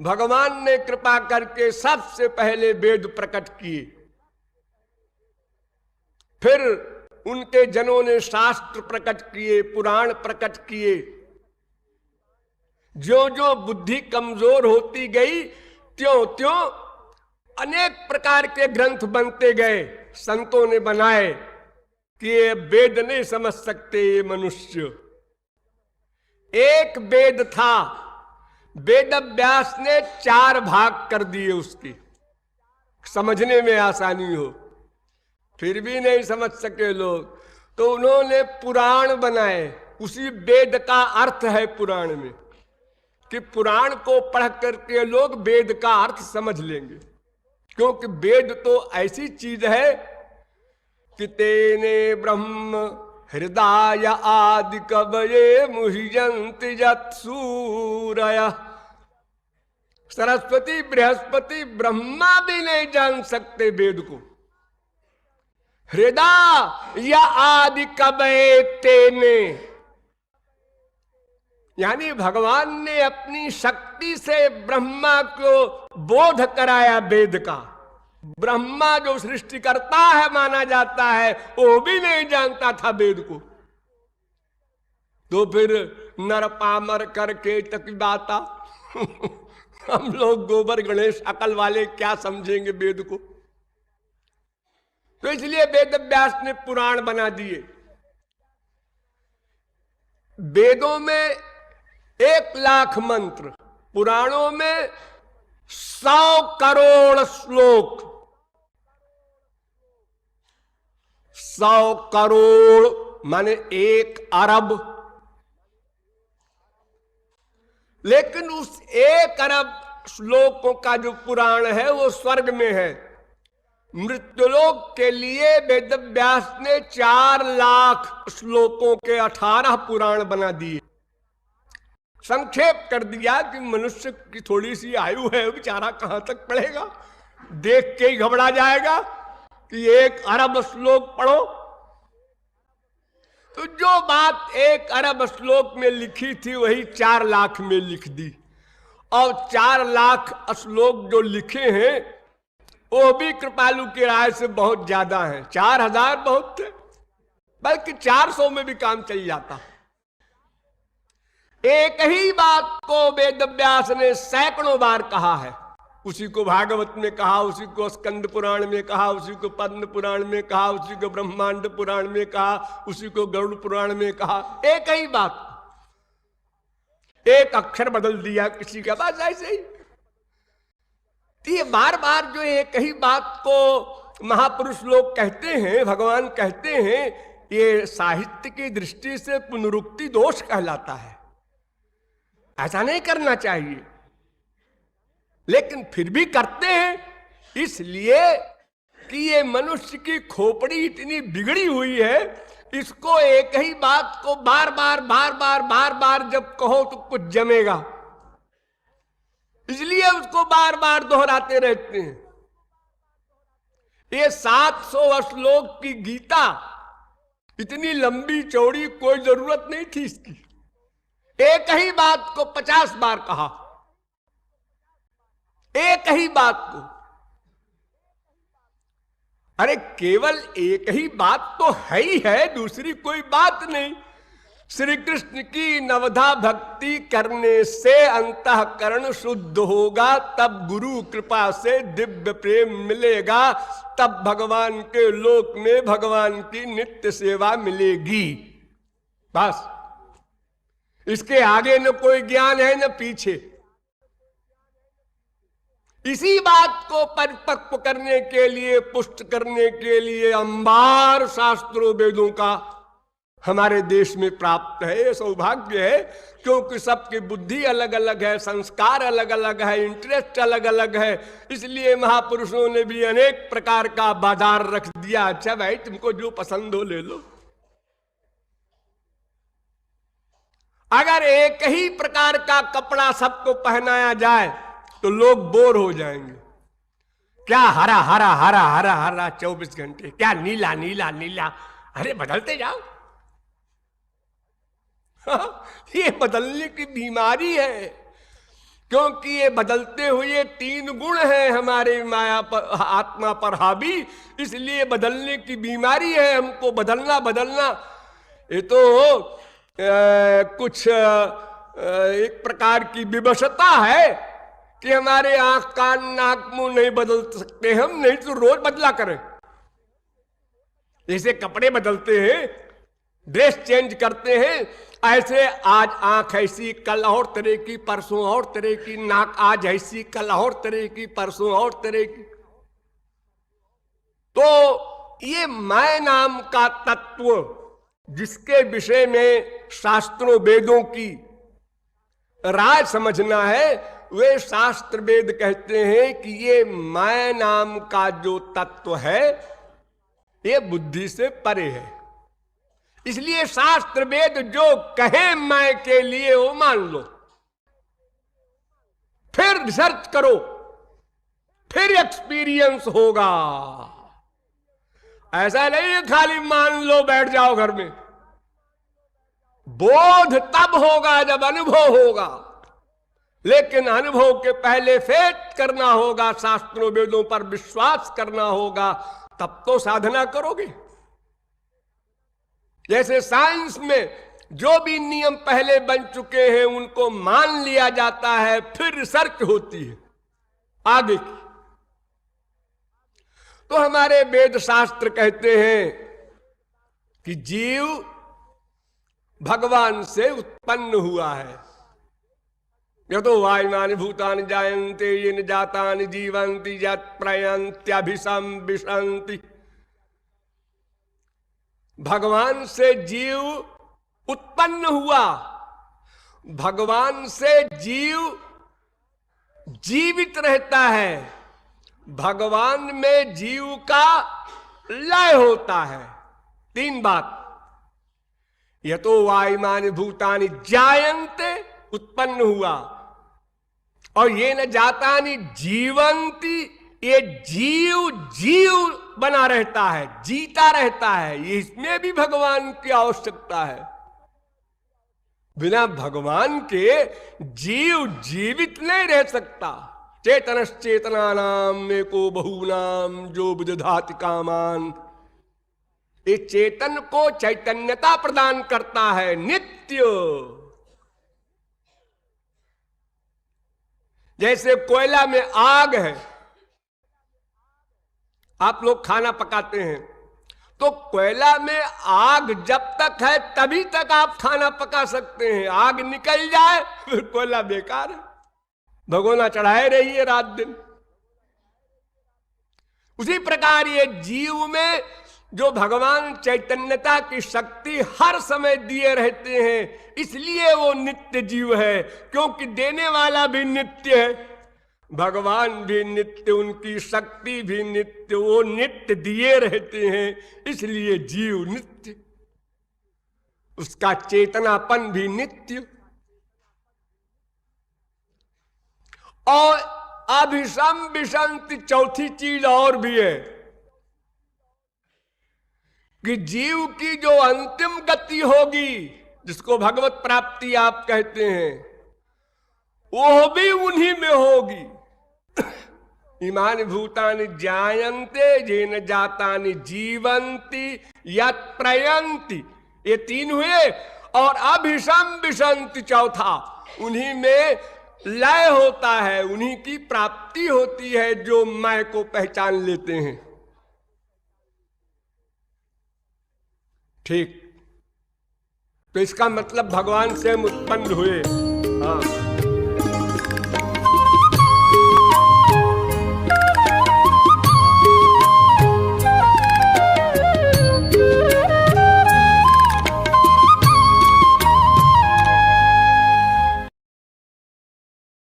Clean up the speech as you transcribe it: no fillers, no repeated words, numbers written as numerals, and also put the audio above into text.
भगवान ने कृपा करके सबसे पहले वेद प्रकट किए, फिर उनके जनों ने शास्त्र प्रकट किए, पुराण प्रकट किए। जो जो बुद्धि कमजोर होती गई त्यों त्यों अनेक प्रकार के ग्रंथ बनते गए, संतों ने बनाए कि ये वेद नहीं समझ सकते ये मनुष्य। एक वेद था, वेद व्यास ने 4 भाग कर दिए उसके, समझने में आसानी हो, फिर भी नहीं समझ सके लोग, तो उन्होंने पुराण बनाए। उसी वेद का अर्थ है पुराण में, कि पुराण को पढ़ करके लोग वेद का अर्थ समझ लेंगे। क्योंकि वेद तो ऐसी चीज है कि तेने ब्रह्म हृदय आदि कवये मुह्यन्ति यत्सूरय। सरस्वती बृहस्पति ब्रह्मा भी नहीं जान सकते वेद को। हृदय या आदि कवये तेने, यानी भगवान ने अपनी शक्ति से ब्रह्मा को बोध कराया वेद का। ब्रह्मा जो सृष्टि करता है माना जाता है, वो भी नहीं जानता था वेद को। तो फिर नर पामर करके तकबाता हम लोग गोबर गणेश अकल वाले क्या समझेंगे वेद को। तो इसलिए वेद व्यास ने पुराण बना दिए। वेदों में 1,00,000 मंत्र, पुराणों में 100 करोड़ श्लोक। 100 करोड़ माने 1 अरब। लेकिन उस 1 अरब श्लोकों का जो पुराण है वो स्वर्ग में है। मृत्युलोक के लिए वेद व्यास ने 4 लाख श्लोकों के 18 पुराण बना दिए। संक्षेप कर दिया कि मनुष्य की थोड़ी सी आयु है, बेचारा कहां तक पढ़ेगा, देख के ही घबरा जाएगा कि 1 अरब श्लोक पढ़ो। तो जो बात 1 अरब श्लोक में लिखी थी वही 4 लाख में लिख दी। और 4 लाख श्लोक जो लिखे हैं वो भी कृपालु की राय से बहुत ज्यादा है। 4000 बहुत थे, बल्कि 400 में भी काम चल जाता। एक ही बात को वेद व्यास ने सैकड़ों बार कहा है। उसी को भागवत में कहा, उसी को स्कंद पुराण में कहा, उसी को पद्म पुराण में कहा, उसी को ब्रह्मांड पुराण में कहा, उसी को गरुड़ पुराण में कहा। एक ही बात, एक अक्षर बदल दिया किसी का, बस ऐसे ही। ये बार बार जो एक ही बात को महापुरुष लोग कहते हैं, भगवान कहते हैं, ये साहित्य की दृष्टि से पुनरुक्ति दोष कहलाता है। ऐसा नहीं करना चाहिए, लेकिन फिर भी करते हैं, इसलिए कि ये मनुष्य की खोपड़ी इतनी बिगड़ी हुई है, इसको एक ही बात को बार बार जब कहो तो कुछ जमेगा, इसलिए उसको बार बार दोहराते रहते हैं। ये 700 श्लोक की गीता इतनी लंबी चौड़ी कोई जरूरत नहीं थी इसकी। एक ही बात को 50 बार कहा, एक ही बात को। अरे केवल एक ही बात तो है ही है, दूसरी कोई बात नहीं। श्री कृष्ण की नवधा भक्ति करने से अंतःकरण शुद्ध होगा, तब गुरु कृपा से दिव्य प्रेम मिलेगा, तब भगवान के लोक में भगवान की नित्य सेवा मिलेगी। बस, इसके आगे न कोई ज्ञान है न पीछे। इसी बात को परिपक्व करने के लिए, पुष्ट करने के लिए अंबार शास्त्रों वेदों का हमारे देश में प्राप्त है। ये सौभाग्य है, क्योंकि सबकी बुद्धि अलग अलग है, संस्कार अलग अलग है, इंटरेस्ट अलग अलग है। इसलिए महापुरुषों ने भी अनेक प्रकार का बाजार रख दिया। अच्छा भाई, तुमको जो पसंद हो ले लो। अगर एक ही प्रकार का कपड़ा सबको पहनाया जाए तो लोग बोर हो जाएंगे। क्या हरा हरा हरा हरा हरा 24 घंटे, क्या नीला नीला नीला, अरे बदलते जाओ। ये बदलने की बीमारी है। क्योंकि ये बदलते हुए तीन गुण हैं हमारे माया पर, आत्मा पर हावी, इसलिए बदलने की बीमारी है हमको, बदलना बदलना। ये तो कुछ एक प्रकार की विवशता है कि हमारे आंख कान नाक मुंह नहीं बदल सकते हम, नहीं तो रोज बदला करें। जैसे कपड़े बदलते हैं, ड्रेस चेंज करते हैं, ऐसे आज आंख ऐसी कल और तरह की, परसों और तरह की, नाक आज ऐसी कल और तरह की, परसों और तरह की। तो ये मैं नाम का तत्व जिसके विषय में शास्त्रों वेदों की राय समझना है, वे शास्त्र वेद कहते हैं कि ये मैं नाम का जो तत्व है ये बुद्धि से परे है। इसलिए शास्त्र वेद जो कहे मैं के लिए वो मान लो, फिर रिसर्च करो, फिर एक्सपीरियंस होगा। ऐसा नहीं है खाली मान लो बैठ जाओ घर में। बोध तब होगा जब अनुभव होगा, लेकिन अनुभव के पहले फेट करना होगा, शास्त्रों वेदों पर विश्वास करना होगा, तब तो साधना करोगे। जैसे साइंस में जो भी नियम पहले बन चुके हैं उनको मान लिया जाता है, फिर रिसर्च होती है आगे की। तो हमारे वेद शास्त्र कहते हैं कि जीव भगवान से उत्पन्न हुआ है। यतो वायुमानि भूतानि जायन्ते येन जातानि जीवन्ति यत् प्रयन्त्यभिसंविशन्ति। भगवान से जीव उत्पन्न हुआ, भगवान से जीव जीवित रहता है, भगवान में जीव का लय होता है। तीन बात, यतो वायुमानि भूतानि जायन्ते उत्पन्न हुआ, और ये न जातानि जीवंती, ये जीव जीव बना रहता है, जीता रहता है। इसमें भी भगवान की आवश्यकता है। बिना भगवान के जीव जीवित नहीं रह सकता। चेतनश्चेतनानाम एको बहूनाम जो विदधाति कामान। ये चेतन को चैतन्यता प्रदान करता है, नित्य। जैसे कोयला में आग है, आप लोग खाना पकाते हैं तो कोयला में आग जब तक है तभी तक आप खाना पका सकते हैं, आग निकल जाए फिर कोयला बेकार है, भगोना चढ़ाए रहिए रात दिन। उसी प्रकार ये जीव में जो भगवान चैतन्यता की शक्ति हर समय दिए रहते हैं, इसलिए वो नित्य जीव है, क्योंकि देने वाला भी नित्य है, भगवान भी नित्य, उनकी शक्ति भी नित्य, वो नित्य दिए रहते हैं, इसलिए जीव नित्य, उसका चेतनापन भी नित्य। और अभिसम विसंति चौथी चीज और भी है कि जीव की जो अंतिम गति होगी, जिसको भगवत प्राप्ति आप कहते हैं, वो भी उन्हीं में होगी। इमानि भूतानि जायन्ते येन जातानि जीवन्ति यत् प्रयन्ति, ये तीन हुए, और अभिसम विसंति चौथा, उन्हीं में लय होता है, उन्हीं की प्राप्ति होती है जो मैं को पहचान लेते हैं। ठीक, तो इसका मतलब भगवान से हम उत्पन्न हुए। हाँ।